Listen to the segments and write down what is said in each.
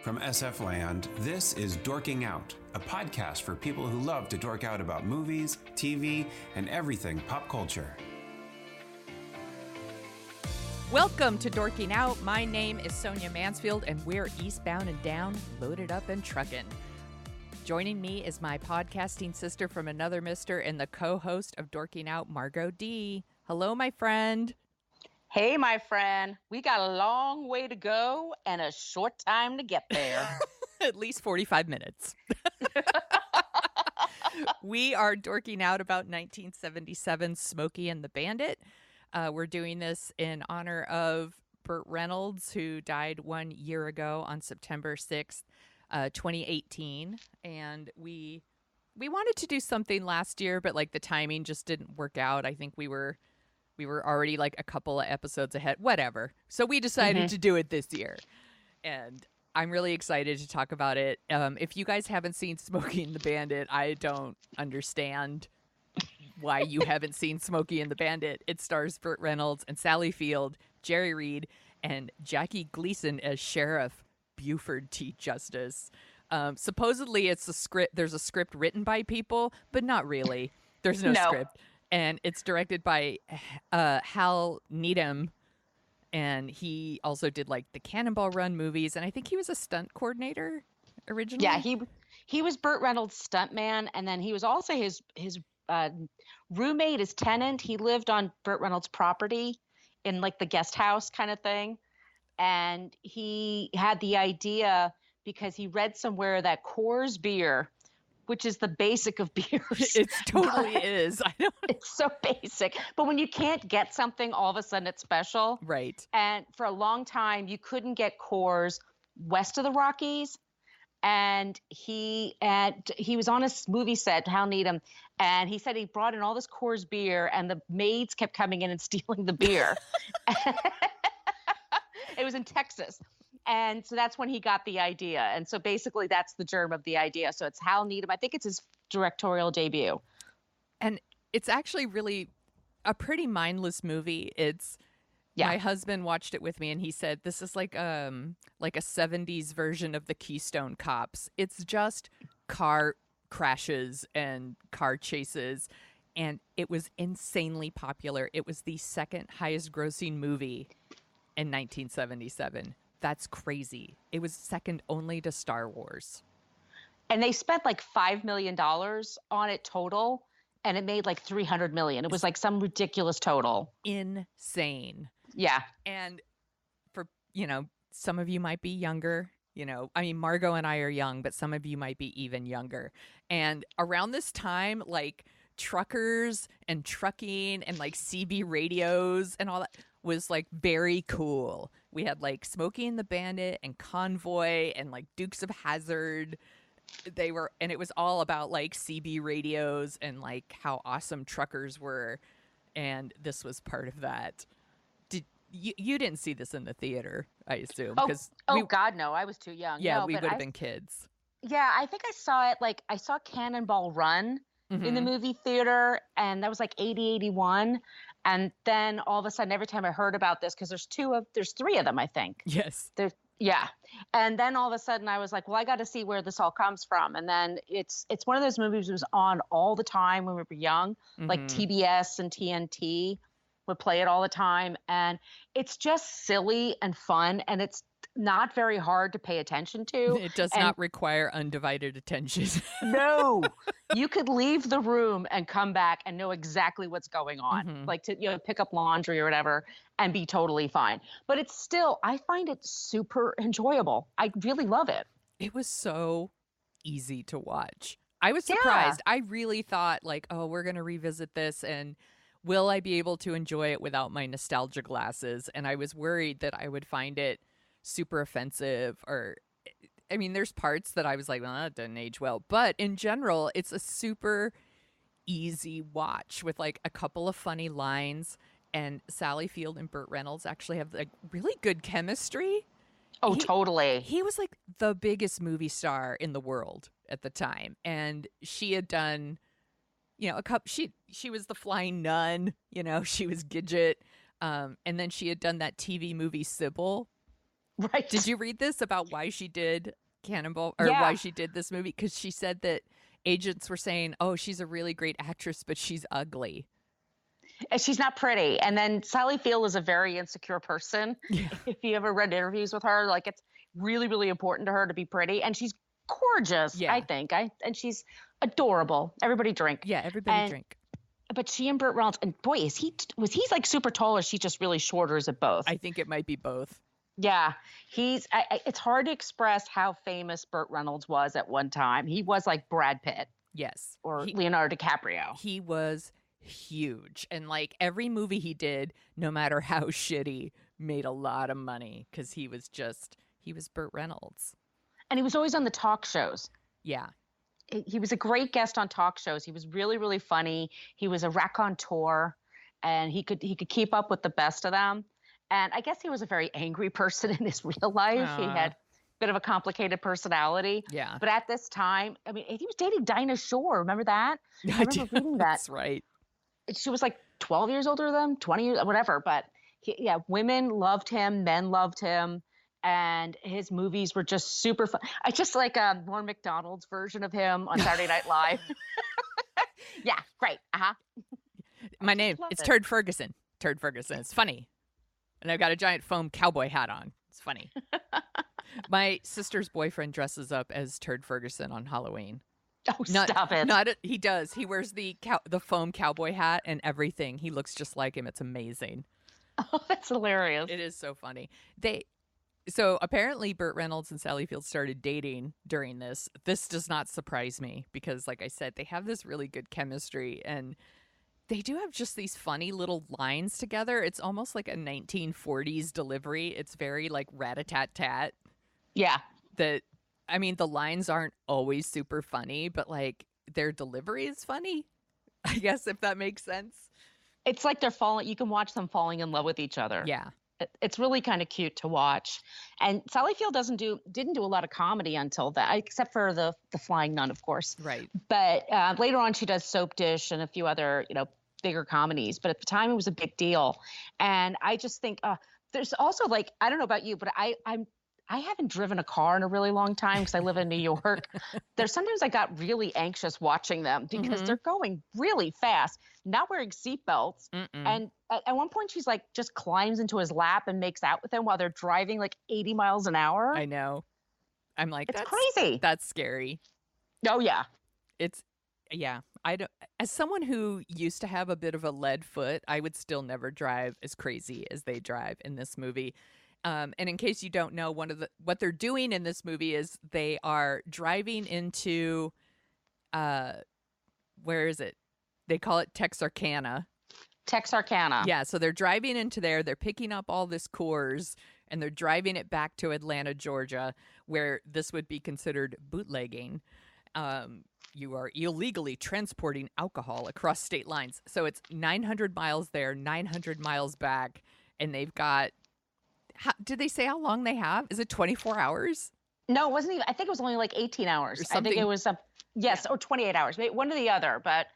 From SF Land, this is Dorking Out, a podcast for people who love to dork out about movies, TV, and everything pop culture. Welcome to Dorking Out. My name is Sonia Mansfield, and we're eastbound and down, loaded up and truckin'. Joining me is my podcasting sister from another mister and the co-host of Dorking Out, Margo D. Hello, my friend. Hey, my friend. We got a long way to go and a short time to get there. At least 45 minutes. We are dorking out about 1977 Smokey and the Bandit. We're doing this in honor of Burt Reynolds, who died 1 year ago on September 6th, 2018. And we wanted to do something last year, but like the timing just didn't work out. I think we were already like a couple of episodes ahead, whatever. So we decided to do it this year. And I'm really excited to talk about it. If you guys haven't seen Smokey and the Bandit, I don't understand why you haven't seen Smokey and the Bandit. It stars Burt Reynolds and Sally Field, Jerry Reed, and Jackie Gleason as Sheriff Buford T. Justice. Supposedly it's a script. There's a script written by people, but not really. There's no script. And it's directed by Hal Needham, and he also did like the Cannonball Run movies, and I think he was a stunt coordinator originally. Yeah, he was Burt Reynolds' stuntman, and then he was also his roommate, his tenant. He lived on Burt Reynolds' property in like the guest house kind of thing, and he had the idea because he read somewhere that Coors beer, which is the basic of beers. It totally is. I know. It's so basic. But when you can't get something, all of a sudden it's special. Right. And for a long time, you couldn't get Coors west of the Rockies. And he was on a movie set, Hal Needham, and he said he brought in all this Coors beer, and the maids kept coming in and stealing the beer. It was in Texas. And so that's when he got the idea. And so basically that's the germ of the idea. So it's Hal Needham. I think it's his directorial debut. And it's actually really a pretty mindless movie. My husband watched it with me and he said, this is like a 70s version of the Keystone Cops. It's just car crashes and car chases. And it was insanely popular. It was the second highest grossing movie in 1977. That's crazy. It was second only to Star Wars. And they spent like $5 million on it total, and it made like $300 million. It was like some ridiculous total. Insane. Yeah. And for, some of you might be younger, Margo and I are young, but some of you might be even younger. And around this time, like truckers and trucking and like CB radios and all that was like very cool. We had like Smokey and the Bandit and Convoy and like Dukes of Hazzard. And it was all about like CB radios and like how awesome truckers were. And this was part of that. You didn't see this in the theater, I assume? God, no, I was too young. Yeah, no, we would have been kids. Yeah, I think I saw it, I saw Cannonball Run in the movie theater, and that was like 80, 81. And then all of a sudden, every time I heard about this, because there's three of them, I think. Yes. Yeah. And then all of a sudden I was like, well, I got to see where this all comes from. And then it's one of those movies that was on all the time when we were young, like TBS and TNT would play it all the time. And it's just silly and fun. And it's not very hard to pay attention to. It does not require undivided attention. No, you could leave the room and come back and know exactly what's going on, like to pick up laundry or whatever and be totally fine. But it's still, I find it super enjoyable. I really love it. It was so easy to watch. I was surprised. Yeah. I really thought like, oh, we're going to revisit this and will I be able to enjoy it without my nostalgia glasses? And I was worried that I would find it super offensive there's parts that I was like, well, that didn't age well. But in general, it's a super easy watch with like a couple of funny lines. And Sally Field and Burt Reynolds actually have like really good chemistry. Oh, totally. He was like the biggest movie star in the world at the time. And she had done, she was the Flying Nun, she was Gidget. And then she had done that TV movie Sybil. Right. Did you read this about why she did Cannonball or Yeah. why she did this movie? Because she said that agents were saying, "Oh, she's a really great actress, but she's ugly." And she's not pretty. And then Sally Field is a very insecure person. Yeah. If you ever read interviews with her, like it's really, really important to her to be pretty. And she's gorgeous, Yeah. I think. And she's adorable. Everybody drink. Yeah, everybody And- drink. But she and Burt Reynolds, and boy, was he like super tall, or is she just really short, or is it both? I think it might be both. Yeah, it's hard to express how famous Burt Reynolds was at one time. He was like Brad Pitt Yes. or Leonardo DiCaprio. He was huge. And like every movie he did, no matter how shitty, made a lot of money because he was Burt Reynolds. And he was always on the talk shows. Yeah. He was a great guest on talk shows. He was really, really funny. He was a raconteur, and he could keep up with the best of them. And I guess he was a very angry person in his real life. He had a bit of a complicated personality. Yeah. But at this time, I mean, he was dating Dinah Shore. Remember that? I remember reading that. That's right. She was like 12 years older than him, 20 years, whatever. But women loved him, men loved him. And his movies were just super fun. I just like Norm Macdonald's version of him on Saturday Night Live. Yeah, great. My name, love it's it. Turd Ferguson. Turd Ferguson. It's funny. And I've got a giant foam cowboy hat on. It's funny. My sister's boyfriend dresses up as Turd Ferguson on Halloween. Oh, stop it. He does. He wears the foam cowboy hat and everything. He looks just like him. It's amazing. Oh, that's hilarious. It is so funny. So apparently Burt Reynolds and Sally Field started dating during this. This does not surprise me because, like I said, they have this really good chemistry and they do have just these funny little lines together. It's almost like a 1940s delivery. It's very like rat-a-tat-tat. Yeah. The lines aren't always super funny, but like their delivery is funny, I guess, if that makes sense. It's like you can watch them falling in love with each other. Yeah. It's really kind of cute to watch. And Sally Field didn't do a lot of comedy until that, except for the Flying Nun, of course. Right. But later on, she does Soap Dish and a few other, bigger comedies. But at the time, it was a big deal. And I just think there's also like, I don't know about you, but I haven't driven a car in a really long time because I live in New York. Sometimes I got really anxious watching them because they're going really fast, not wearing seatbelts. And at one point she's like just climbs into his lap and makes out with him while they're driving like 80 miles an hour. I know. I'm like, it's that's crazy. That's scary. Oh yeah. I don't, as someone who used to have a bit of a lead foot, I would still never drive as crazy as they drive in this movie. And in case you don't know, what they're doing in this movie is they are driving into, where is it? They call it Texarkana. Texarkana. Yeah, so they're driving into there. They're picking up all this Coors, and they're driving it back to Atlanta, Georgia, where this would be considered bootlegging. You are illegally transporting alcohol across state lines. So it's 900 miles there, 900 miles back, and they've got. Did they say how long they have? Is it 24 hours? No, it wasn't even. I think it was only like 18 hours. I think it was or 28 hours, one or the other. But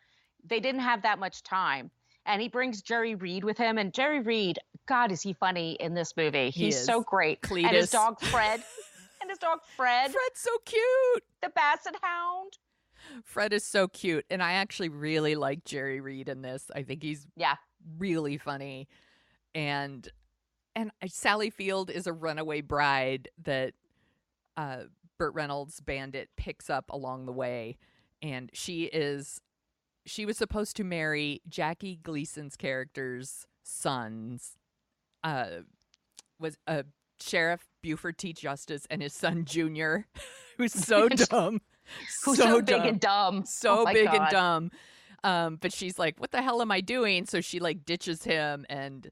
they didn't have that much time. And he brings Jerry Reed with him. And Jerry Reed, God, is he funny in this movie? He's so great. Cletus. And his dog Fred. Fred's so cute. The Basset Hound. Fred is so cute. And I actually really like Jerry Reed in this. I think he's really funny. And Sally Field is a runaway bride that Burt Reynolds' Bandit picks up along the way. And she was supposed to marry Jackie Gleason's character's son's was a Sheriff Buford T. Justice and his son Junior, who's so dumb. Who's so big and dumb. So big and dumb. But she's like, what the hell am I doing? So she like ditches him, and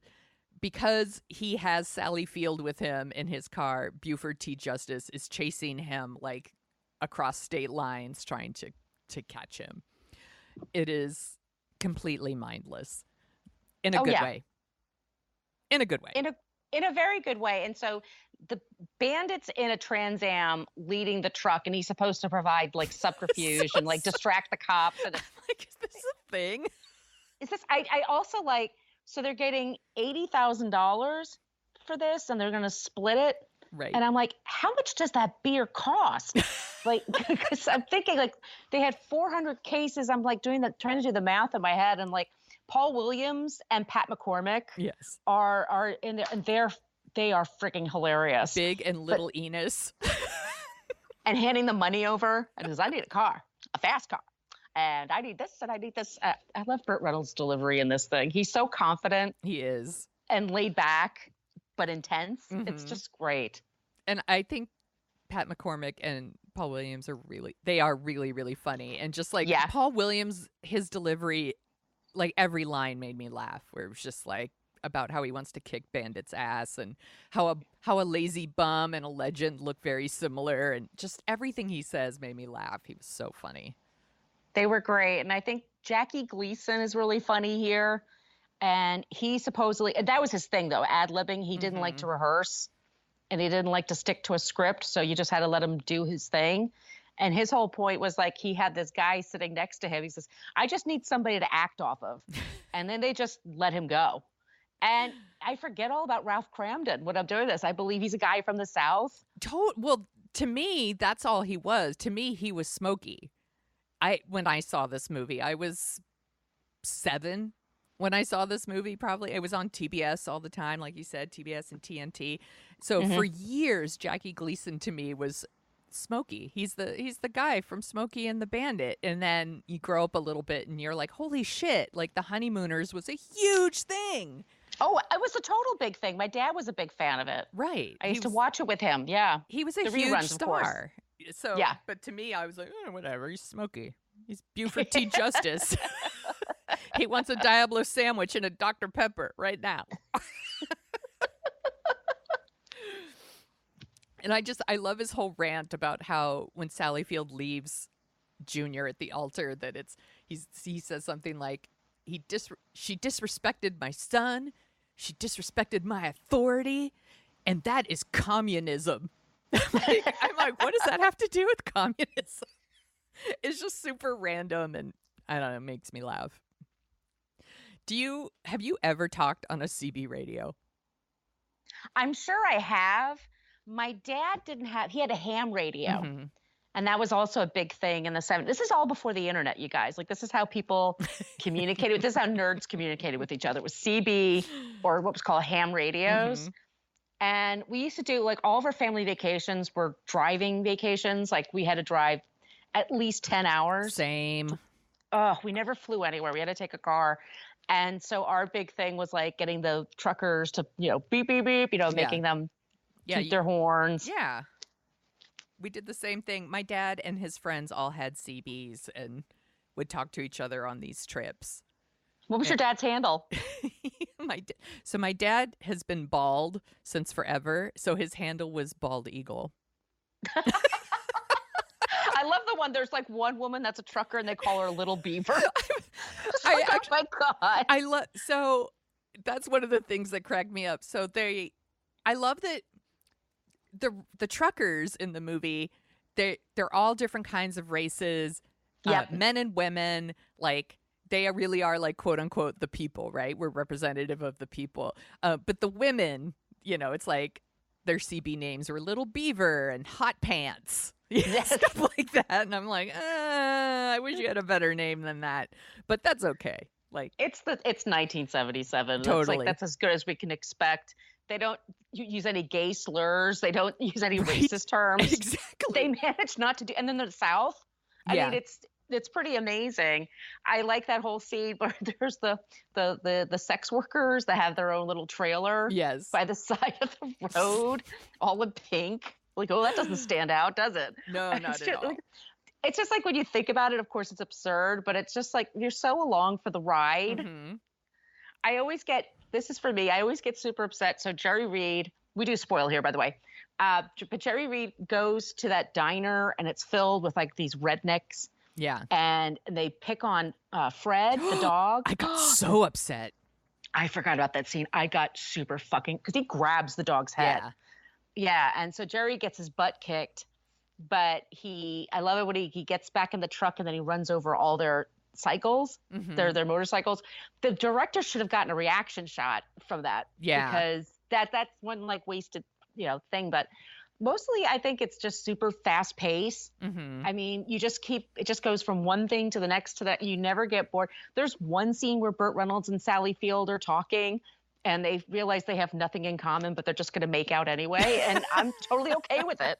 because he has Sally Field with him in his car, Buford T. Justice is chasing him like across state lines trying to catch him. It is completely mindless in a good way. In a good way. In a very good way. And so the bandit's in a Trans Am leading the truck, and he's supposed to provide like subterfuge and like distract the cops. And like, is this a thing? Is this? I also like. So they're getting $80,000 for this, and they're going to split it. Right. And I'm like, how much does that beer cost? Like, because I'm thinking like they had 400 cases. I'm like trying to do the math in my head, and like Paul Williams and Pat McCormick Yes. are in there, and they are freaking hilarious. Big and little Enos. And handing the money over, and says, I need a fast car. And I need this, and I need this. I love Burt Reynolds' delivery in this thing. He's so confident. He is. And laid back, but intense. It's just great. And I think Pat McCormick and Paul Williams are really, really funny. And just like Paul Williams, his delivery, like every line made me laugh, where it was just like about how he wants to kick Bandit's ass and how a lazy bum and a legend look very similar. And just everything he says made me laugh. He was so funny. They were great. And I think Jackie Gleason is really funny here. And he supposedly, that was his thing though, ad-libbing. He didn't like to rehearse, and he didn't like to stick to a script. So you just had to let him do his thing. And his whole point was like, he had this guy sitting next to him. He says, I just need somebody to act off of. And then they just let him go. And I forget all about Ralph Cramden when I'm doing this. I believe he's a guy from the South. Well, to me, that's all he was. To me, he was Smokey. When I saw this movie, I was 7 when I saw this movie. Probably it was on TBS all the time, like you said, TBS and TNT. So for years, Jackie Gleason to me was Smokey. He's the guy from Smokey and the Bandit. And then you grow up a little bit, and you're like, holy shit! Like The Honeymooners was a huge thing. Oh, it was a total big thing. My dad was a big fan of it. Right. I used to watch it with him. Yeah. He was a huge reruns, star. So, but to me, I was like, whatever. He's Smokey. He's Buford T. Justice. He wants a Diablo sandwich and a Dr. Pepper right now. And I love his whole rant about how when Sally Field leaves Junior at the altar, that he says something like, she disrespected my son, she disrespected my authority, and that is communism. I'm like, what does that have to do with communism? It's just super random, and I don't know, it makes me laugh. Have you ever talked on a CB radio? I'm sure I have. My dad he had a ham radio. And that was also a big thing in the 70s. This is all before the internet, you guys. Like, this is how people communicated. This is how nerds communicated with each other. It was CB or what was called ham radios. And we used to do, like, all of our family vacations were driving vacations. Like, we had to drive at least 10 hours. Same. Oh, we never flew anywhere. We had to take a car. And so our big thing was, like, getting the truckers to, beep, beep, beep, making them toot their horns. Yeah. We did the same thing. My dad and his friends all had CBs and would talk to each other on these trips. What was your dad's handle? So my dad has been bald since forever. So his handle was Bald Eagle. I love the one. There's like one woman that's a trucker and they call her Little Beaver. Oh my God. So that's one of the things that cracked me up. So I love that the truckers in the movie, they're all different kinds of races, men and women, like they really are like quote unquote the people, right? We're representative of the people. But the women, it's like their CB names were Little Beaver and Hot Pants. Stuff like that. And I'm like, I wish you had a better name than that. But that's okay. Like it's 1977. Totally. It's like that's as good as we can expect. They don't use any gay slurs. They don't use any racist terms. Exactly. They manage not to do. And then the South. I mean, it's pretty amazing. I like that whole scene where there's the sex workers that have their own little trailer. Yes. By the side of the road, all in pink. Like, oh, that doesn't stand out, does it? No, not at all. It's just like when you think about it, of course, it's absurd, but it's just like you're so along for the ride. Mm-hmm. This is for me, I always get super upset. So Jerry Reed, we do spoil here, by the way, but Jerry Reed goes to that diner and it's filled with like these rednecks. Yeah. And they pick on Fred, the dog. I got so upset. I forgot about that scene. I got super fucking, because he grabs the dog's head. Yeah, and so Jerry gets his butt kicked, but I love it when he gets back in the truck and then he runs over all their cycles, their motorcycles. The director should have gotten a reaction shot from that. Yeah. Because that's one like wasted thing. But mostly I think it's just super fast pace. Mm-hmm. I mean, it just goes from one thing to the next to that. You never get bored. There's one scene where Burt Reynolds and Sally Field are talking and they realize they have nothing in common, but they're just going to make out anyway. And I'm totally okay with it.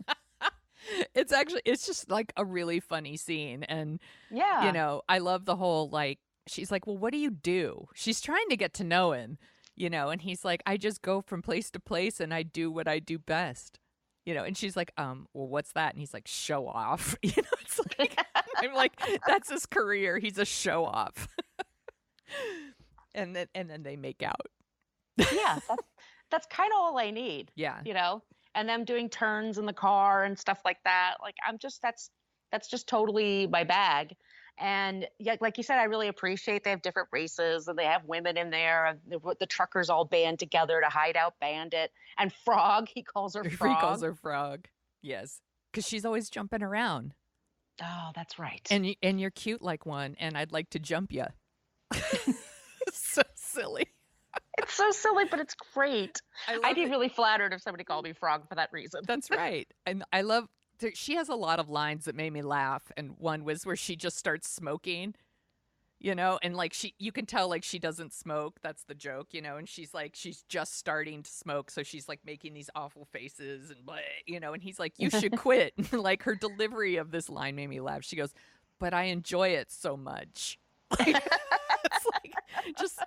It's just like a really funny scene. And, Yeah. I love the whole, like, she's like, well, what do you do? She's trying to get to know him, and he's like, I just go from place to place and I do what I do best. And she's like, well, what's that? And he's like, show off. It's like, I'm like, that's his career. He's a show off. and then they make out. Yeah. That's kind of all I need. Yeah. And them doing turns in the car and stuff like that. Like, that's just totally my bag. And yeah, like you said, I really appreciate they have different races and they have women in there. And the truckers all band together to hide out Bandit. And Frog, he calls her Frog. He calls her Frog. Yes. Because she's always jumping around. Oh, that's right. And you're cute like one, and I'd like to jump you. So silly. It's so silly, but it's great. I'd be it. really flattered if somebody called me Frog for that reason. That's right. And I love, she has a lot of lines that made me laugh. And one was where she just starts smoking, and like you can tell like she doesn't smoke. That's the joke, and she's like, she's just starting to smoke. So she's like making these awful faces and, and he's like, you should quit. Like her delivery of this line made me laugh. She goes, but I enjoy it so much. It's like,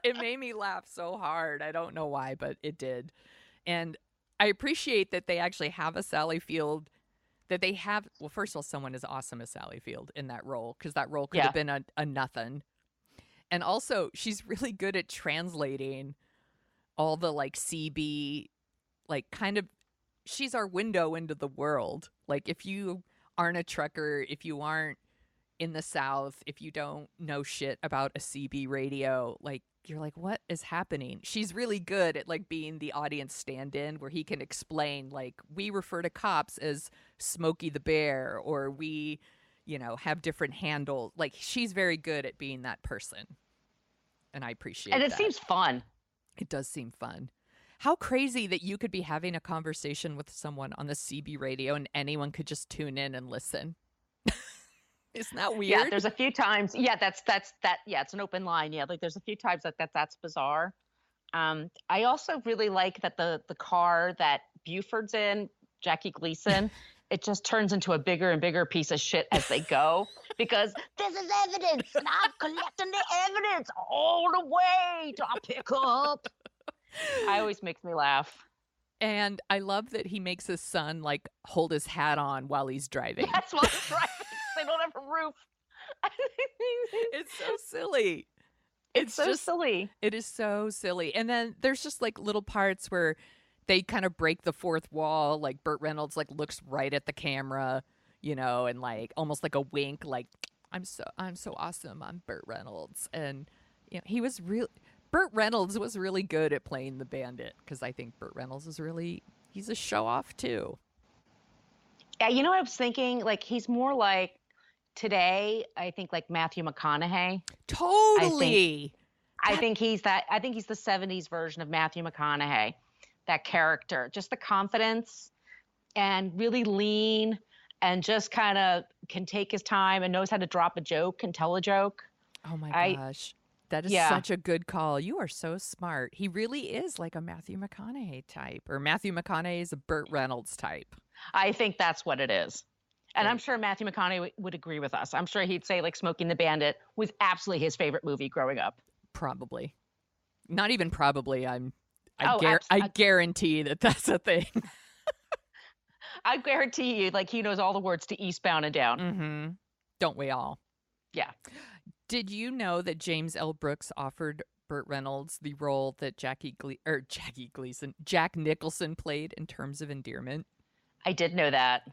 it made me laugh so hard. I don't know why, but it did. And I appreciate that they actually have a Sally Field, that they have, well, first of all, someone as awesome as Sally Field in that role, because that role could have been a nothing. And also, she's really good at translating all the, like, CB, like, kind of, she's our window into the world. Like, if you aren't a trucker, if you aren't in the South, if you don't know shit about a CB radio, like, you're like, what is happening? She's really good at, like, being the audience stand-in where he can explain, like, we refer to cops as Smokey the Bear, or we, have different handles. Like, she's very good at being that person. And I appreciate that. And it seems fun. It does seem fun. How crazy that you could be having a conversation with someone on the CB radio and anyone could just tune in and listen. Isn't that weird? Yeah, there's a few times. Yeah, that's that. Yeah, it's an open line. Yeah, like there's a few times that's bizarre. I also really like that the car that Buford's in, Jackie Gleason, it just turns into a bigger and bigger piece of shit as they go, because this is evidence and I'm collecting the evidence all the way to a pickup. I always makes me laugh. And I love that he makes his son like hold his hat on while he's driving. That's while he's driving. They don't have a roof. It's so silly. It's so silly. It is so silly. And then there's just like little parts where they kind of break the fourth wall. Like Burt Reynolds like looks right at the camera, and like almost like a wink, like I'm so awesome. I'm Burt Reynolds. And Burt Reynolds was really good at playing the bandit, because I think Burt Reynolds he's a show off too. Yeah, I was thinking, like, he's more like today, I think, like Matthew McConaughey. Totally. I think he's the 70s version of Matthew McConaughey, that character. Just the confidence and really lean and just kind of can take his time and knows how to drop a joke and tell a joke. Oh my gosh. That is such a good call. You are so smart. He really is like a Matthew McConaughey type, or Matthew McConaughey is a Burt Reynolds type. I think that's what it is. And I'm sure Matthew McConaughey would agree with us. I'm sure he'd say like Smokey and the Bandit was absolutely his favorite movie growing up. Probably. Not even probably. I guarantee that that's a thing. I guarantee you, like, he knows all the words to Eastbound and Down. Mm-hmm. Don't we all? Yeah. Did you know that James L. Brooks offered Burt Reynolds the role that Jack Nicholson played in Terms of Endearment? I did know that.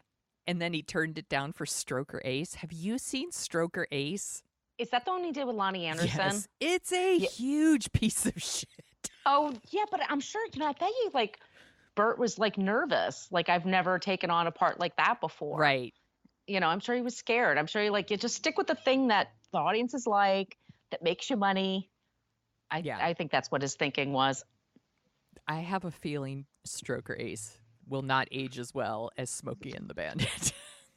And then he turned it down for Stroker Ace. Have you seen Stroker Ace? Is that the one he did with Lonnie Anderson? Yes. It's a huge piece of shit. Oh, yeah, but I'm sure, I bet you, like, Burt was, like, nervous. Like, I've never taken on a part like that before. Right. I'm sure he was scared. I'm sure you just stick with the thing that the audience is like, that makes you money. I think that's what his thinking was. I have a feeling Stroker Ace will not age as well as Smokey and the Bandit.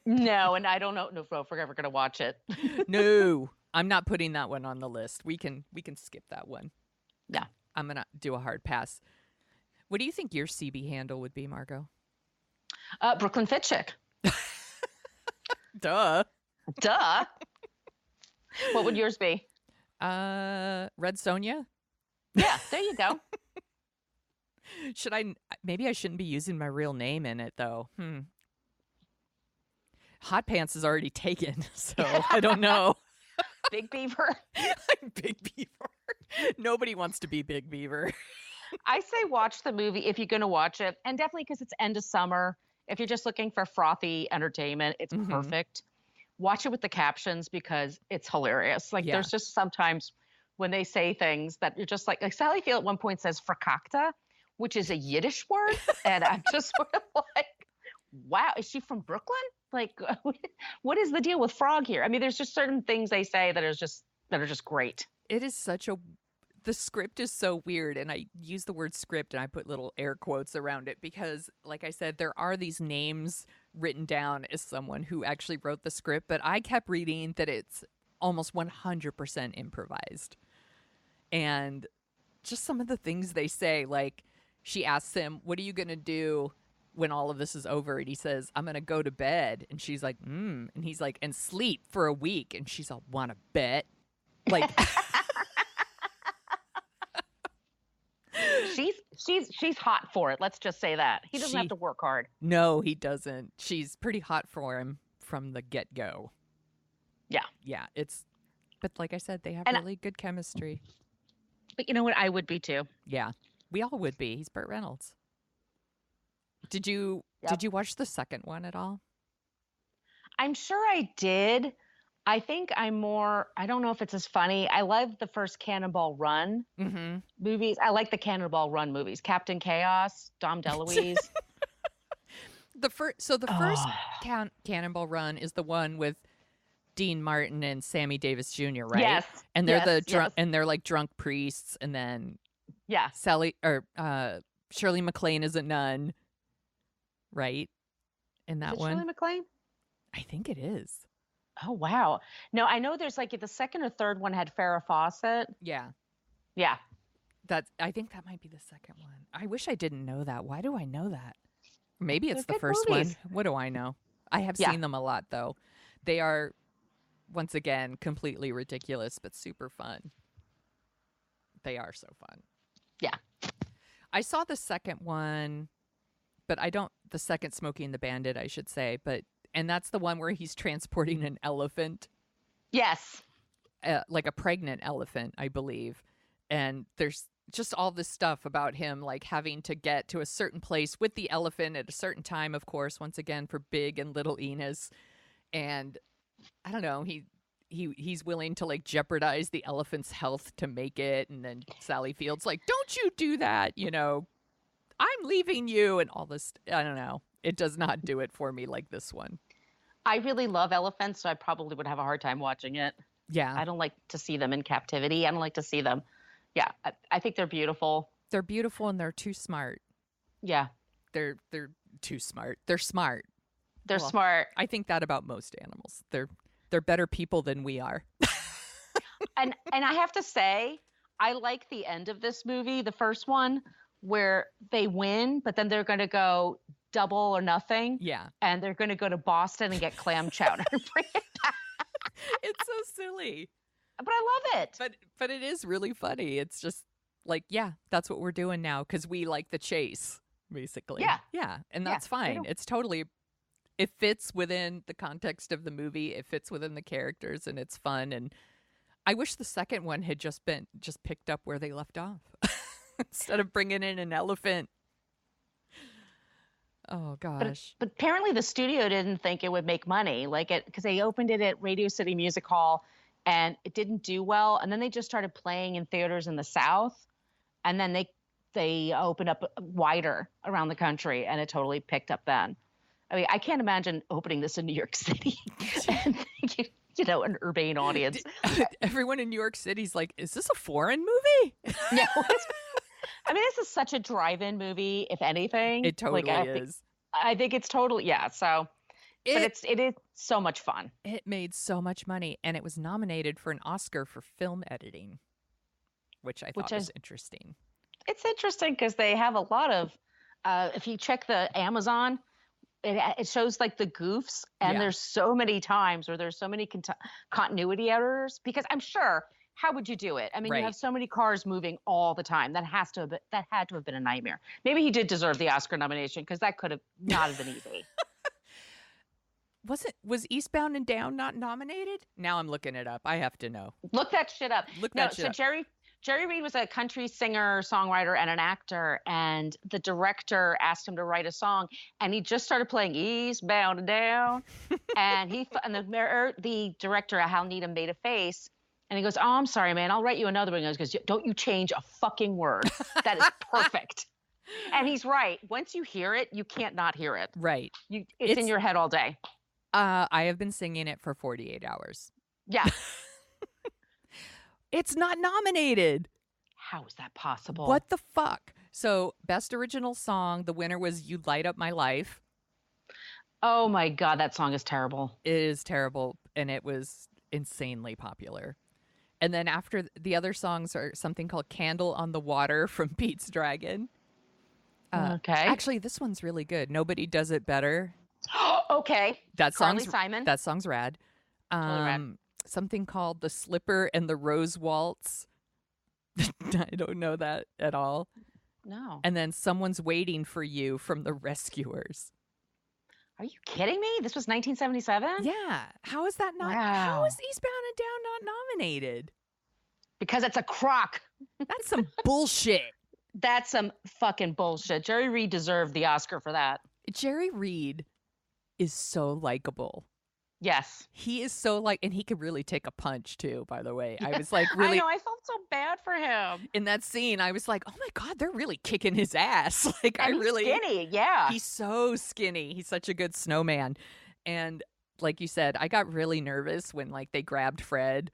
No, and I don't know if we're ever going to watch it. No, I'm not putting that one on the list. We can skip that one. Yeah. I'm going to do a hard pass. What do you think your CB handle would be, Margo? Brooklyn Fit Chick. Duh. What would yours be? Red Sonia? Yeah, there you go. Maybe I shouldn't be using my real name in it, though. Hot Pants is already taken, so I don't know. Big Beaver. I'm Big Beaver. Nobody wants to be Big Beaver. I say watch the movie if you're going to watch it, and definitely because it's end of summer. If you're just looking for frothy entertainment, it's perfect. Watch it with the captions because it's hilarious. Like there's just sometimes when they say things that you're just like Sally Field at one point says fracata, which is a Yiddish word, and I'm just sort of like, wow, is she from Brooklyn? Like, what is the deal with frog here? I mean, there's just certain things they say that are just great. It is the script is so weird, and I use the word script and I put little air quotes around it because, like I said, there are these names written down as someone who actually wrote the script, but I kept reading that it's almost 100% improvised. And just some of the things they say, like she asks him, what are you going to do when all of this is over? And he says, I'm going to go to bed. And she's like, And he's like, and sleep for a week. And she's like, want to bet? Like, she's hot for it. Let's just say that. He doesn't have to work hard. No, he doesn't. She's pretty hot for him from the get-go. Yeah. Yeah. But like I said, they have really good chemistry. But you know what? I would be too. Yeah. We all would be. He's Burt Reynolds. Did you watch the second one at all? I'm sure I did. I think I don't know if it's as funny. I love the first Cannonball Run movies. I like the Cannonball Run movies. Captain Chaos, Dom DeLuise. The first Cannonball Run is the one with Dean Martin and Sammy Davis Jr., right? Yes. And they're and they're like drunk priests, and then Shirley MacLaine is a nun, right? In that one. Shirley MacLaine? I think it is. Oh, wow. No, I know there's like the second or third one had Farrah Fawcett. Yeah. Yeah. I think that might be the second one. I wish I didn't know that. Why do I know that? Maybe it's the good first movies. one. What do I know? I have seen them a lot, though. They are, once again, completely ridiculous, but super fun. They are so fun. Yeah. I saw the second one, but the second Smokey and the Bandit, I should say, and that's the one where he's transporting an elephant. Yes. Like a pregnant elephant, I believe. And there's just all this stuff about him, like having to get to a certain place with the elephant at a certain time, of course, once again, for Big and Little Enos. And I don't know, he's willing to like jeopardize the elephant's health to make it. And then Sally Field's like, don't you do that, I'm leaving you, and all this. I don't know. It does not do it for me like this one. I really love elephants, so I probably would have a hard time watching it. Yeah. I don't like to see them in captivity. I don't like to see them. Yeah. I think they're beautiful. They're beautiful and they're too smart. Yeah. They're too smart. They're smart. They're smart. I think that about most animals. They're better people than we are. And I have to say, I like the end of this movie, the first one, where they win, but then they're going to go double or nothing. Yeah. And they're going to go to Boston and get clam chowder. Bring it back. It's so silly. But I love it. But it is really funny. It's just like, yeah, that's what we're doing now because we like the chase, basically. Yeah. Yeah. And that's fine. It's totally, it fits within the context of the movie. It fits within the characters and it's fun. And I wish the second one had just picked up where they left off. Instead of bringing in an elephant. Oh, gosh. But apparently the studio didn't think it would make money. Because they opened it at Radio City Music Hall and it didn't do well. And then they just started playing in theaters in the South. And then they opened up wider around the country and it totally picked up then. I mean, I can't imagine opening this in New York City and an urbane audience. Everyone in New York City's like, is this a foreign movie? No. I mean, this is such a drive-in movie, if anything. It totally Like, is. I think it's totally, yeah. So, but it is so much fun. It made so much money, and it was nominated for an Oscar for film editing, which I thought was interesting. It's interesting because they have a lot of, if you check the Amazon, it shows like the goofs, and there's so many times where there's so many continuity errors, because I'm sure, how would you do it? I mean, you have so many cars moving all the time. That had to have been a nightmare. Maybe he did deserve the Oscar nomination, because that could have not have been easy. Was Eastbound and Down not nominated? Now I'm looking it up. I have to know. Look that shit up. So Jerry Reed was a country singer, songwriter, and an actor, and the director asked him to write a song, and he just started playing Eastbound and Down, and the director, Hal Needham, made a face, and he goes, "Oh, I'm sorry, man, I'll write you another one." He goes, "Don't you change a fucking word. That is perfect." And he's right. Once you hear it, you can't not hear it. Right. It's in your head all day. I have been singing it for 48 hours. Yeah. It's not nominated. How is that possible? What the fuck? So, Best Original Song, the winner was You Light Up My Life. Oh my God, that song is terrible. It is terrible, and it was insanely popular. And then after, the other songs are something called Candle on the Water from Pete's Dragon. Okay. Actually, this one's really good. Nobody Does It Better. Okay. Carly Simon. That song's rad. Totally rad. Something called The Slipper and the Rose Waltz. I don't know that at all. No. And then Someone's Waiting for You from The Rescuers. Are you kidding me? This was 1977? Yeah. How is that not? Wow. How is Eastbound and Down not nominated? Because it's a crock. That's some bullshit. That's some fucking bullshit. Jerry Reed deserved the Oscar for that. Jerry Reed is so likable. Yes. He is so and he could really take a punch too, by the way. I was like, really. I know, I felt so bad for him. In that scene, I was like, oh my God, they're really kicking his ass. He's skinny, yeah. He's so skinny. He's such a good snowman. And like you said, I got really nervous when they grabbed Fred.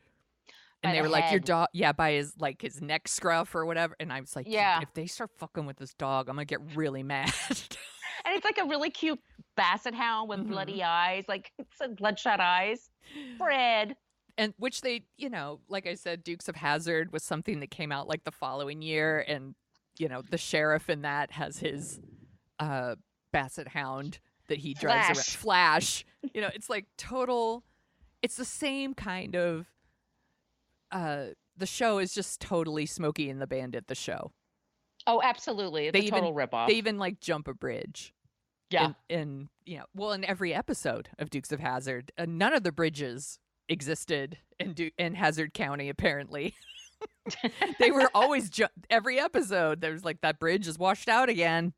And they were like, your dog, by his his neck scruff or whatever. And I was like, yeah, if they start fucking with this dog, I'm going to get really mad. And it's like a really cute basset hound with bloody eyes, it's like bloodshot eyes. Fred. And which they, like I said, Dukes of Hazzard was something that came out the following year. And, the sheriff in that has his basset hound that he drives around. Flash. It's it's the same kind of, the show is just totally Smokey and the Bandit, the show. Oh, absolutely. It's a total ripoff. They even jump a bridge. Yeah. In every episode of Dukes of Hazzard, none of the bridges existed in Hazard County, apparently. They were always every episode. There's that bridge is washed out again.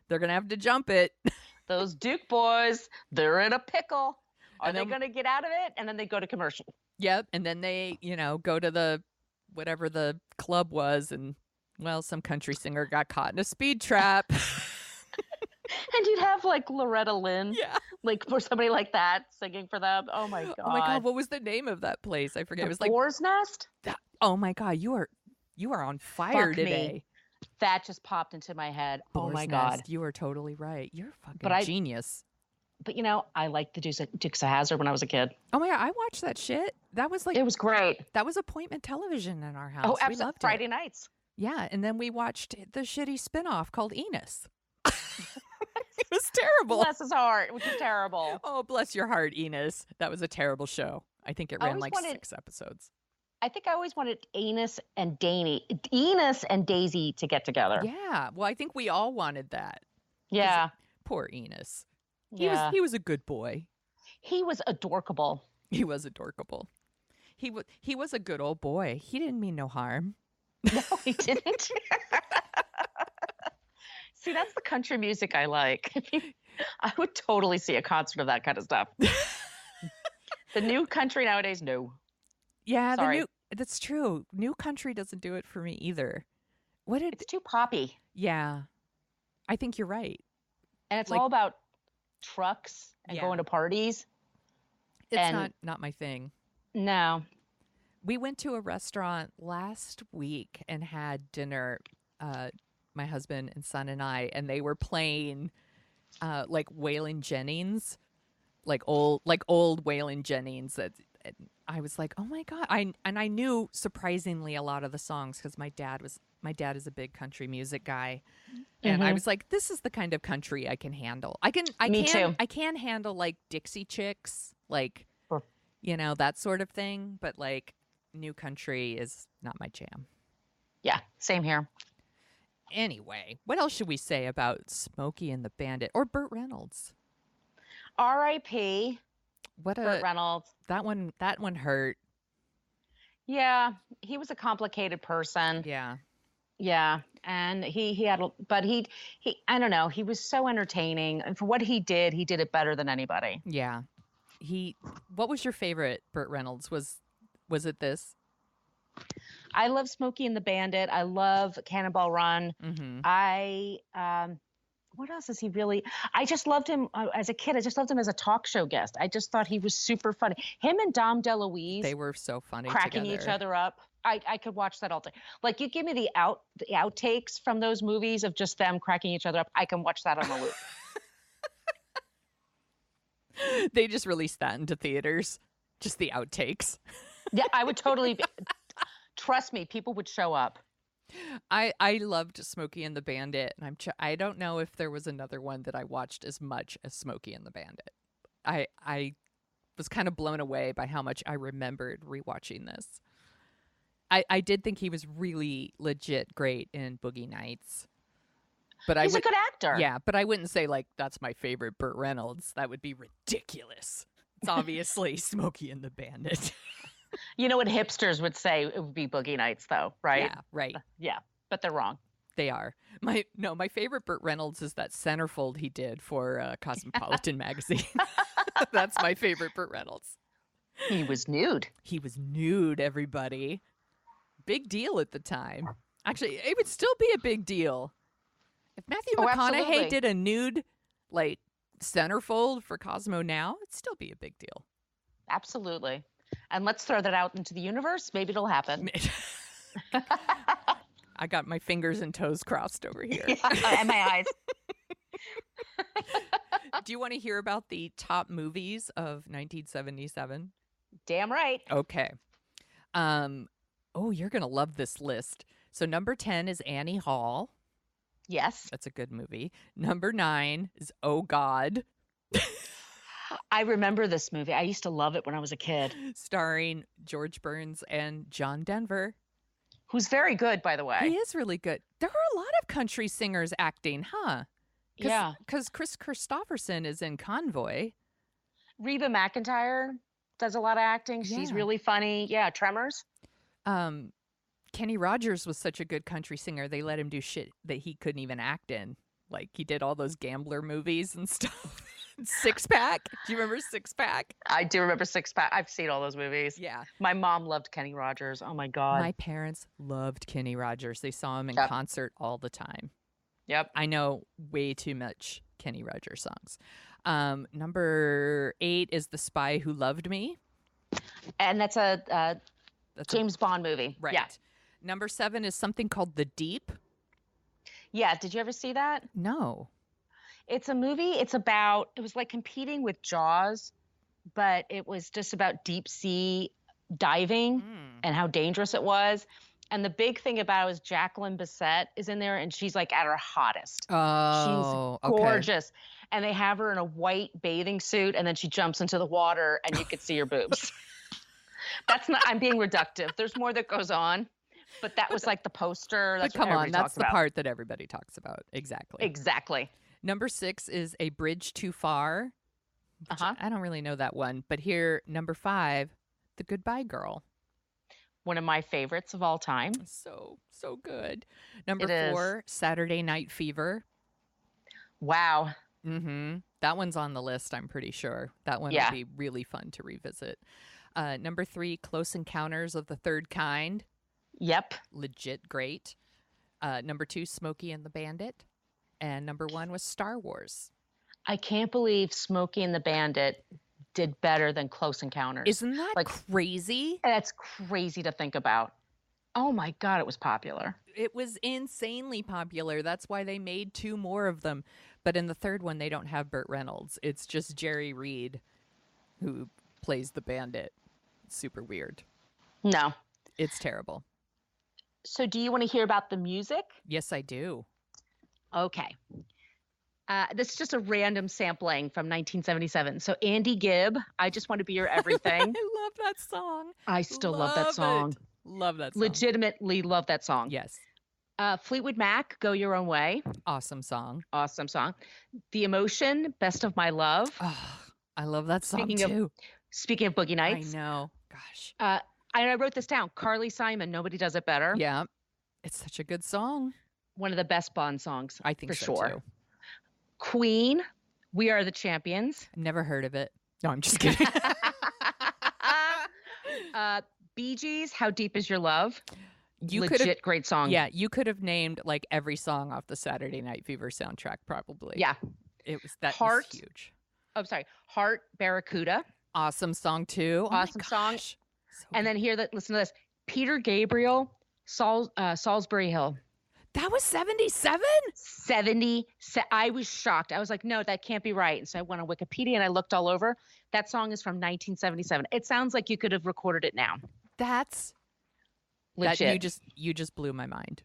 They're going to have to jump it. Those Duke boys, they're in a pickle. Are they going to get out of it? And then they go to commercial. Yep. And then they, go to the whatever the club was, and some country singer got caught in a speed trap. And you'd have Loretta Lynn, or somebody like that singing for them. Oh my God. Oh my God. What was the name of that place? I forget. It was Boar's Nest. Oh my God. You are on fire today. Me. That just popped into my head. Boar's oh my Nest. God. You are totally right. You're fucking genius. But I liked the Dukes of Hazzard when I was a kid. Oh my God, I watched that shit. That was it was great. That was appointment television in our house. Oh, absolutely. We loved Friday nights. Yeah, and then we watched the shitty spinoff called Enos. It was terrible. Bless his heart, which is terrible. Oh, bless your heart, Enos. That was a terrible show. I think it ran 6 episodes. I think I always wanted Enos and Daisy to get together. Yeah, well, I think we all wanted that. Yeah. Poor Enos. He was a good boy. He was adorkable. He was adorkable. He was a good old boy. He didn't mean no harm. No, he didn't. See, that's the country music I like. I would totally see a concert of that kind of stuff. The new country nowadays, no. Yeah, that's true. New country doesn't do it for me either. It's too poppy. Yeah, I think you're right. And it's all about trucks and going to parties. It's not my thing. No. We went to a restaurant last week and had dinner. my husband and son and I, and they were playing like Waylon Jennings, like old Waylon Jennings. That I was like, oh my God. I knew surprisingly a lot of the songs because my dad is a big country music guy. And I was like, this is the kind of country I can handle. I can handle like Dixie Chicks, like, you know, that sort of thing. But like new country is not my jam. Yeah, same here. Anyway, what else should we say about Smokey and the Bandit or Burt Reynolds? R.I.P. Burt Reynolds. That one hurt. Yeah, he was a complicated person. Yeah. Yeah, and he had, but he I don't know, he was so entertaining, and for what he did it better than anybody. Yeah. What was your favorite Burt Reynolds? Was it this? I love Smokey and the Bandit. I love Cannonball Run. What else is he really? I just loved him as a kid. I just loved him as a talk show guest. I just thought he was super funny. Him and Dom DeLuise. They were so funny cracking together. each other up. I could watch that all day. Like, you give me the outtakes from those movies of just them cracking each other up. I can watch that on a loop. They just released that into theaters. Just the outtakes. Yeah, I would totally trust me, people would show up. I loved Smokey and the Bandit, and I don't know if there was another one that I watched as much as Smokey and the Bandit. I was kind of blown away by how much I remembered rewatching this. I did think he was really legit great in Boogie Nights. But he's a good actor. Yeah, but I wouldn't say like that's my favorite Burt Reynolds. That would be ridiculous. It's obviously Smokey and the Bandit. You know what hipsters would say? It would be Boogie Nights, though, right? Yeah, right. Yeah, but they're wrong. They are. My favorite Burt Reynolds is that centerfold he did for Cosmopolitan magazine. That's my favorite Burt Reynolds. He was nude. He was nude, everybody. Big deal at the time. Actually, it would still be a big deal. If Matthew McConaughey did a nude, like, centerfold for Cosmo now, it'd still be a big deal. Absolutely. And let's throw that out into the universe. Maybe it'll happen. I got my fingers and toes crossed over here. Yeah, and my eyes. Do you want to hear about the top movies of 1977? Damn right. Okay. You're going to love this list. So number 10 is Annie Hall. Yes. That's a good movie. Number 9 is Oh God. I remember this movie. I used to love it when I was a kid. Starring George Burns and John Denver. Who's very good, by the way. He is really good. There are a lot of country singers acting, huh? Yeah. Because Chris Christopherson is in Convoy. Reba McEntire does a lot of acting. Yeah. She's really funny. Yeah, Tremors. Kenny Rogers was such a good country singer. They let him do shit that he couldn't even act in. Like, he did all those gambler movies and stuff. Six Pack. Do you remember Six Pack? I do remember Six Pack. I've seen all those movies. Yeah. My mom loved Kenny Rogers. Oh, my God. My parents loved Kenny Rogers. They saw him in concert all the time. Yep. I know way too much Kenny Rogers songs. Number 8 is The Spy Who Loved Me. And that's a James Bond movie. Right. Yeah. Number 7 is something called The Deep. Yeah. Did you ever see that? No. It's a movie. It was like competing with Jaws, but it was just about deep sea diving and how dangerous it was. And the big thing about it was Jacqueline Bisset is in there, and she's like at her hottest. Oh, she's gorgeous. Okay. And they have her in a white bathing suit, and then she jumps into the water, and you could see her boobs. I'm being reductive. There's more that goes on, but that was like the poster. That's but come on, that's the part that everybody talks about. Exactly. Exactly. Number 6 is A Bridge Too Far. I don't really know that one. But here, number 5, The Goodbye Girl. One of my favorites of all time. So good. Number 4, Saturday Night Fever. Wow. Mm-hmm. That one's on the list, I'm pretty sure. That one would be really fun to revisit. Number 3, Close Encounters of the Third Kind. Yep. Legit great. Number 2, Smokey and the Bandit. And number 1 was Star Wars. I can't believe Smokey and the Bandit did better than Close Encounters. Isn't that crazy? That's crazy to think about. Oh my God, it was popular. It was insanely popular. That's why they made 2 more of them. But in the third one, they don't have Burt Reynolds. It's just Jerry Reed who plays the bandit. It's super weird. No. It's terrible. So do you want to hear about the music? Yes, I do. Okay. This is just a random sampling from 1977. So Andy Gibb, I Just Want to Be Your Everything. I love that song. I still love that song. Love that song. Legitimately love that song. Yes. Fleetwood Mac, Go Your Own Way. Awesome song. Awesome song. The Emotion, Best of My Love. Oh, I love that song Speaking too. Speaking of Boogie Nights. I know. Gosh. I wrote this down. Carly Simon, Nobody Does It Better. Yeah. It's such a good song. One of the best Bond songs. I think for so sure. too. Queen, We Are the Champions. Never heard of it. No, I'm just kidding. Bee Gees, How Deep Is Your Love? Legit great song. Yeah, you could have named like every song off the Saturday Night Fever soundtrack, probably. Yeah. It was that Heart. was huge. Oh, sorry. Heart, Barracuda. Awesome song too. Awesome song. So and then listen to this. Peter Gabriel, Salisbury Hill. that was 77? 70. I was shocked. I was like, no, that can't be right. And so I went on Wikipedia and I looked all over. That song is from 1977. It sounds like you could have recorded it now. That's legit. You just blew my mind.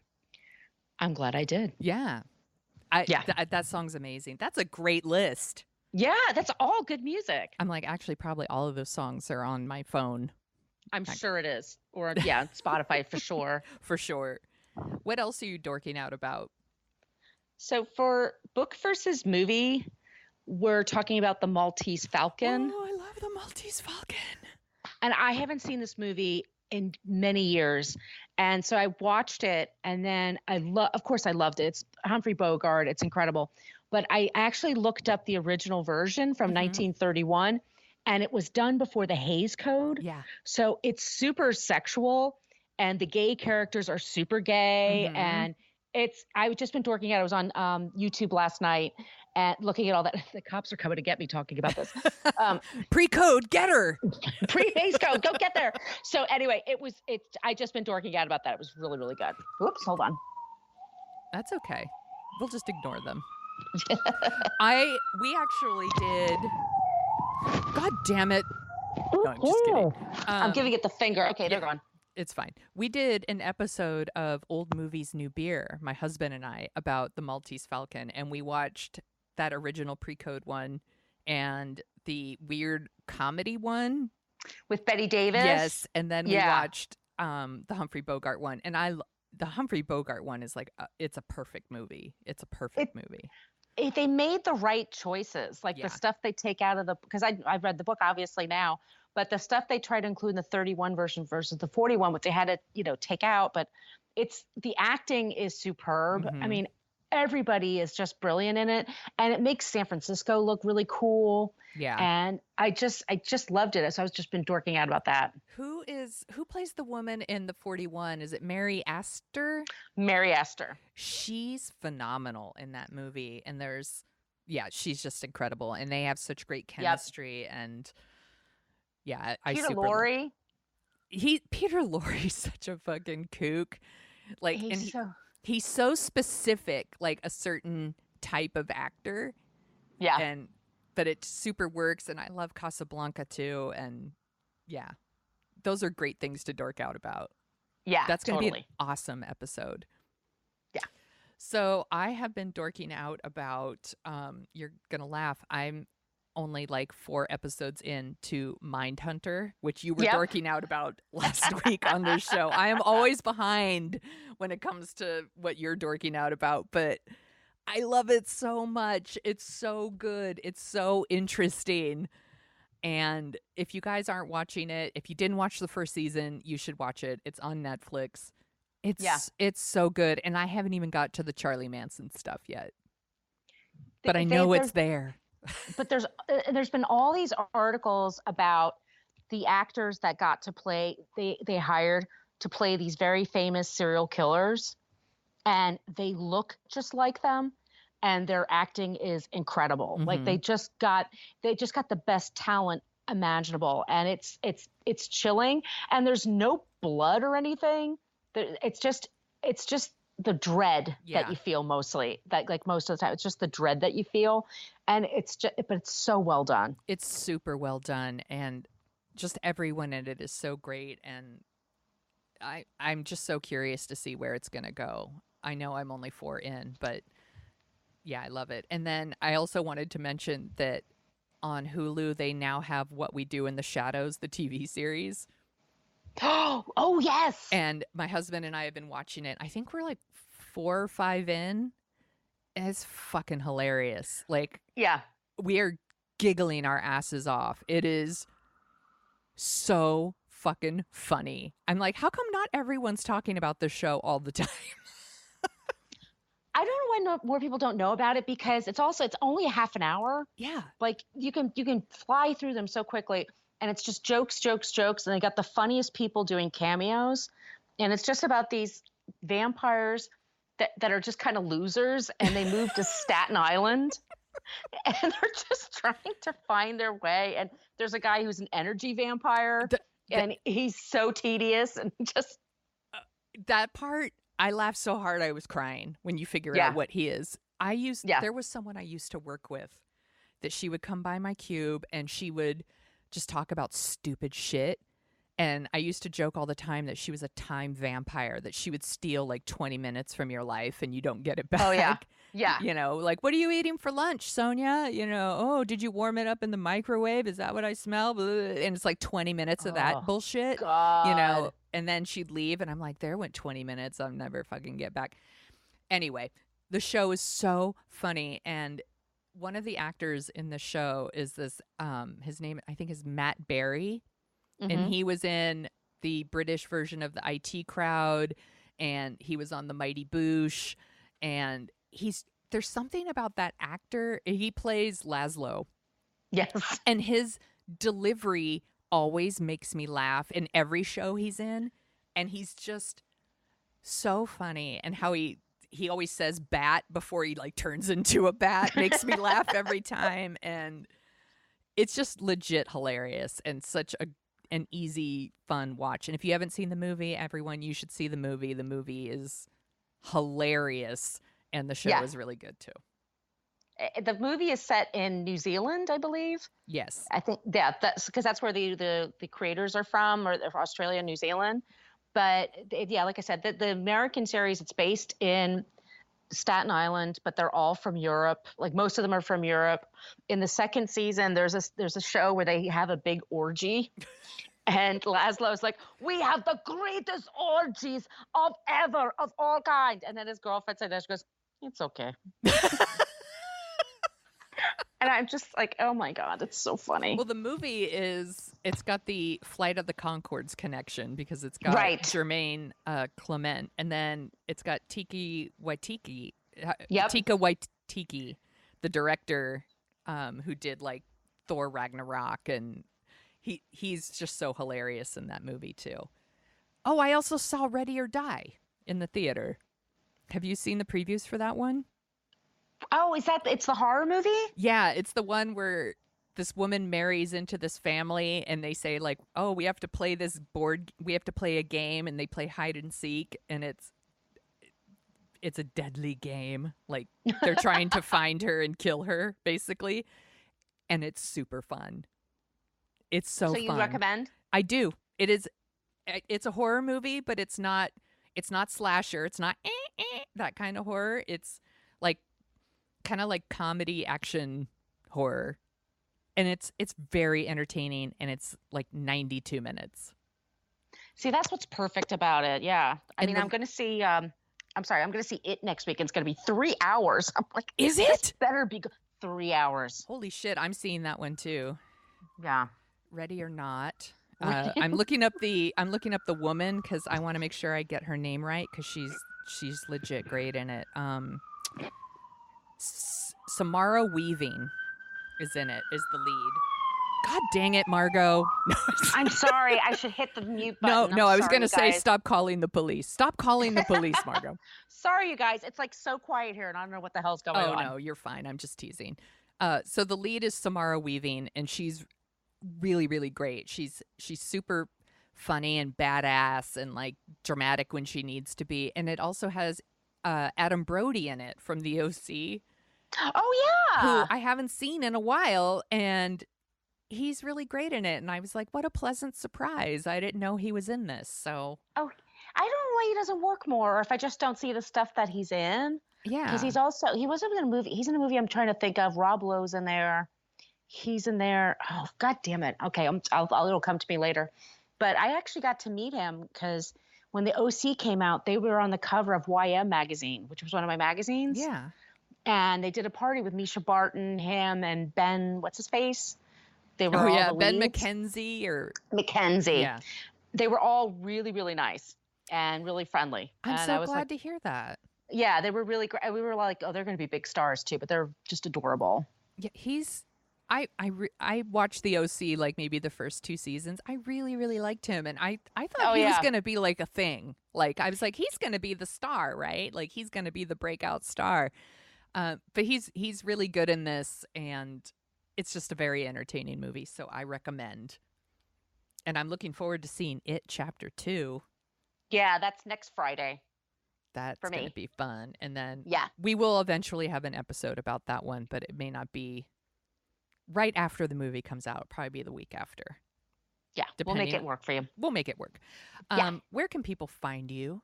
I'm glad I did. Yeah. That song's amazing. That's a great list. Yeah, that's all good music. I'm like, actually, probably all of those songs are on my phone. I'm sure it is. Or, yeah, Spotify for sure. For sure. What else are you dorking out about? So for book versus movie, we're talking about the Maltese Falcon. Oh, I love the Maltese Falcon. And I haven't seen this movie in many years. And so I watched it and then of course I loved it. It's Humphrey Bogart. It's incredible. But I actually looked up the original version from 1931 and it was done before the Hays Code. Yeah. So it's super sexual and the gay characters are super gay. And I've just been dorking out. I was on YouTube last night and looking at all that. The cops are coming to get me talking about this. Pre-code, get her. Pre-Hays Code, go get there. So anyway, I just been dorking out about that. It was really, really good. Oops, hold on. That's okay. We'll just ignore them. We actually did. God damn it. No, I'm just kidding. I'm giving it the finger. Okay, they're gone. It's fine. We did an episode of Old Movies, New Beer, my husband and I, about the Maltese Falcon. And we watched that original pre-code one and the weird comedy one. With Betty Davis? Yes. And then we watched the Humphrey Bogart one. And the Humphrey Bogart one is like, it's a perfect movie. It's a perfect movie. They made the right choices. Like the stuff they take out of because I've read the book obviously now, but the stuff they try to include in the 31 version versus the 41, which they had to, take out, but the acting is superb. I mean, everybody is just brilliant in it and it makes San Francisco look really cool. Yeah. And I just loved it. So I was just been dorking out about that. Who plays the woman in the 41? Is it Mary Astor? Mary Astor. She's phenomenal in that movie. And she's just incredible. And they have such great chemistry. And Peter Lorre. Peter Lorre's such a fucking kook. Like, he's so specific, like a certain type of actor. Yeah. But it super works. And I love Casablanca too. And yeah, those are great things to dork out about. Yeah, that's going to be an awesome episode. Yeah. So I have been dorking out about, you're going to laugh. I'm only like 4 episodes into Mindhunter, which you were dorking out about last week on this show. I am always behind when it comes to what you're dorking out about, but I love it so much. It's so good. It's so interesting. And if you guys aren't watching it, if you didn't watch the first season, you should watch it. It's on Netflix. It's so good. And I haven't even got to the Charlie Manson stuff yet. But I know it's there. But there's been all these articles about the actors that got to play, they hired to play these very famous serial killers. And they look just like them, and their acting is incredible. Like they just got the best talent imaginable, and it's chilling. And there's no blood or anything. It's just the dread that you feel mostly. That like most of the time, it's just the dread that you feel, and but it's so well done. It's super well done, and just everyone in it is so great, and I'm just so curious to see where it's gonna go. I know I'm only 4 in, but yeah, I love it. And then I also wanted to mention that on Hulu they now have What We Do in the Shadows, the TV series. Oh yes. And my husband and I have been watching it. I think we're like 4 or 5 in. It's fucking hilarious. Like, yeah, we are giggling our asses off. It is so fucking funny. I'm like, how come not everyone's talking about this show all the time? I don't know why more people don't know about it, because it's only a half an hour. Yeah. Like you can fly through them so quickly, and it's just jokes, and they got the funniest people doing cameos, and it's just about these vampires that are just kind of losers, and they moved to Staten Island, and they're just trying to find their way. And there's a guy who's an energy vampire, and he's so tedious, and just that part. I laughed so hard I was crying when you figure out what he is. There was someone I used to work with that she would come by my cube and she would just talk about stupid shit. And I used to joke all the time that she was a time vampire, that she would steal like 20 minutes from your life and you don't get it back. Oh, yeah. Yeah. You know, like, what are you eating for lunch, Sonia? You know, oh, did you warm it up in the microwave? Is that what I smell? And it's like 20 minutes of that bullshit. God. You know, and then she'd leave and I'm like, there went 20 minutes. I'll never fucking get back. Anyway, the show is so funny. And one of the actors in the show is this, his name, I think, is Matt Berry. Mm-hmm. And he was in the British version of the IT Crowd, and he was on the Mighty Boosh, and there's something about that actor. He plays Laszlo. Yes. And his delivery always makes me laugh in every show he's in, and he's just so funny. And how he always says bat before he like turns into a bat makes me laugh every time, and it's just legit hilarious and such an easy, fun watch. And if you haven't seen the movie, everyone, you should see the movie. The movie is hilarious, and the show is really good too. The movie is set in New Zealand, I believe. Yes. I think, yeah, that's because that's where the creators are from, or Australia, New Zealand. But yeah, like I said, the American series, it's based in Staten Island, but they're all from Europe. Like most of them are from Europe. In the second season, there's a show where they have a big orgy. And Laszlo's like, we have the greatest orgies of ever, of all kind. And then his girlfriend said that, she goes, it's okay. And I'm just like, oh my God, it's so funny. Well, the movie it's got the Flight of the Conchords connection, because it's got Jermaine Clement, and then it's got Tika Waititi, the director, who did like Thor Ragnarok, and he's just so hilarious in that movie too. Oh, I also saw Ready or Die in the theater. Have you seen the previews for that one? Oh, it's the horror movie? Yeah, it's the one where this woman marries into this family, and they say like, oh, we have to play a game, and they play hide and seek, and it's a deadly game. Like, they're trying to find her and kill her, basically. And it's super fun. It's so fun. So you recommend? I do. It's a horror movie, but it's not slasher. It's not that kind of horror. It's like kind of like comedy action horror. And it's very entertaining, and it's like 92 minutes. See, that's what's perfect about it. Yeah. I'm going to see I'm going to see it next week. It's going to be 3 hours. I'm like, is it? This better be 3 hours. Holy shit, I'm seeing that one too. Yeah. Ready or Not. I'm looking up the woman, because I want to make sure I get her name right, because she's legit great in it. Samara Weaving is in it, is the lead. God dang it, Margo. I'm sorry. I should hit the mute button. No, I was going to say stop calling the police. Stop calling the police, Margo. Sorry, you guys. It's like so quiet here, and I don't know what the hell's going on. Oh, no, you're fine. I'm just teasing. So the lead is Samara Weaving, and she's really, really great. She's super funny and badass and like dramatic when she needs to be. And it also has Adam Brody in it from the OC. Oh yeah, who I haven't seen in a while, and he's really great in it. And I was like, what a pleasant surprise. I didn't know he was in this. So oh, I don't know why he doesn't work more, or if I just don't see the stuff that he's in. yeah, Because he wasn't in a movie. He's in a movie I'm trying to think of. Rob Lowe's in there. He's in there. Oh, God damn it. Okay, it'll come to me later. But I actually got to meet him because when the OC came out, they were on the cover of YM magazine, which was one of my magazines. yeah. And they did a party with Misha Barton, him, and Ben, what's his face? They were Oh all yeah, the Ben leads. McKenzie. Yeah. They were all really, really nice and really friendly. I'm and so I was glad like, to hear that. yeah, they were really great. We were like, oh, they're going to be big stars too, but they're just adorable. Yeah, I watched the OC like maybe the first 2 seasons. I really, really liked him, and I thought he was gonna be like a thing. Like I was like, he's gonna be the star, right? Like he's gonna be the breakout star. But he's really good in this, and it's just a very entertaining movie. So I recommend. And I'm looking forward to seeing It Chapter 2. Yeah, that's next Friday. That's for me. going to be fun. And then Yeah. we will eventually have an episode about that one, but it may not be right after the movie comes out. It'll probably be the week after. Yeah, we'll make it work for you. We'll make it work. Yeah. Where can people find you?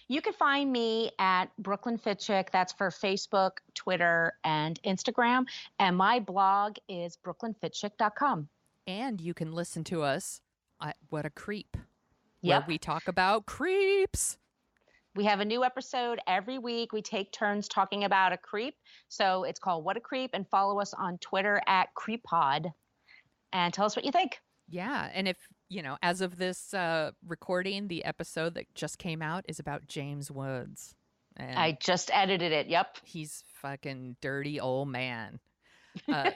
You can find me at Brooklyn Fitchick. That's for Facebook, Twitter, and Instagram. And my blog is brooklynfitchick.com. And you can listen to us at What a Creep, Yep. where we talk about creeps. We have a new episode every week. We take turns talking about a creep. So it's called What a Creep. And follow us on Twitter at CreepPod. And tell us what you think. Yeah. And if, as of this recording, the episode that just came out is about James Woods. And I just edited it. Yep. he's fucking dirty old man.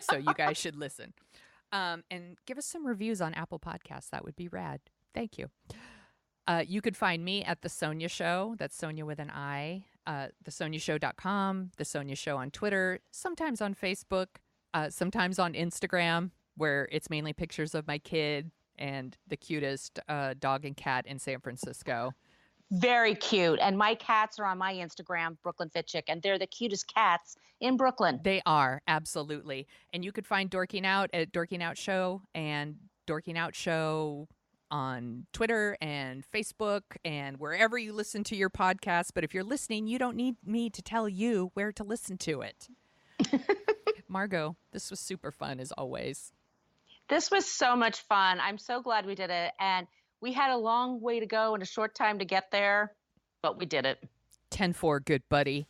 So you guys should listen. And give us some reviews on Apple Podcasts. That would be rad. Thank you. You could find me at The Sonia Show. That's Sonia with an I. TheSoniaShow.com. The Sonia Show on Twitter. Sometimes on Facebook. Sometimes on Instagram, where it's mainly pictures of my kid and the cutest dog and cat in San Francisco. Very cute. And my cats are on my Instagram, Brooklyn Fitchick, and they're the cutest cats in Brooklyn. They are, absolutely. And you could find Dorking Out at Dorking Out Show and Dorking Out Show on Twitter and Facebook and wherever you listen to your podcast. But if you're listening, you don't need me to tell you where to listen to it. Margo, this was super fun as always. This was so much fun. I'm so glad we did it. And we had a long way to go and a short time to get there, but we did it. 10-4, good buddy.